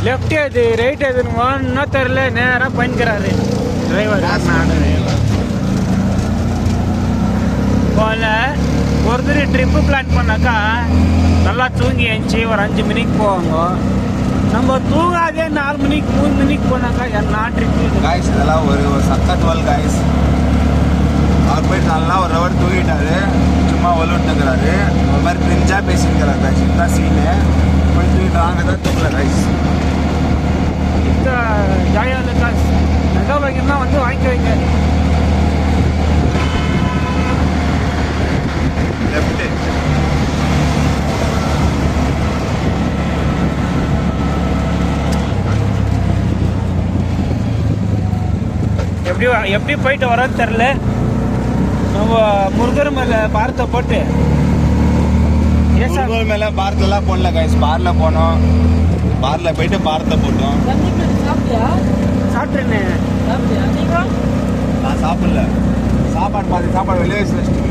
Left எது right எதுன்னு ஒன்றும் தெரியல. நேராக பண்ணிக்கிறாரு டிரைவர். போல ஒருத்தர் ட்ரிப்பு பிளான் பண்ணாக்கா நல்லா தூங்கி எழுந்துச்சி ஒரு 5 மணிக்கு போவாங்க. நம்ம தூங்காதே 4 மணிக்கு 3 மணிக்கு போனாக்கா என்ன ட்ரிப்பு காய்ஸ். இதெல்லாம் ஒரு சக்கட்வல் காய்ஸ். அவர் போயிட்டு நல்லா ஒரு ஹவர் தூங்கிட்டாரு, சும்மா ஒழுட்டுக்கிறாரு, ஒரு மாதிரி பிரிஞ்சா பேசிக்கிறாரு காய்ஸ். இதுதான் சீனு. போய் தூங்கிட்டு வாங்க தான் தூங்கல காய்ஸ். இந்த ஜாலியாக காசு நகை வைக்கணும்னா வந்து வாங்கி வைங்க. லெஃப்ட் எப்படி போயிட்டு வரோன்னு தெரில. நம்ம முருகர் மேலே பாரத்தை போட்டு முருகர் மேலே பாரத்தெல்லாம் போடல காய்ஸ். பாரில் போனோம், பாரில் போயிட்டு பாரத்தை போட்டோம். சாப்பிட்றேன்னு நான் சாப்பிடல. சாப்பாடு வெளியே வச்சு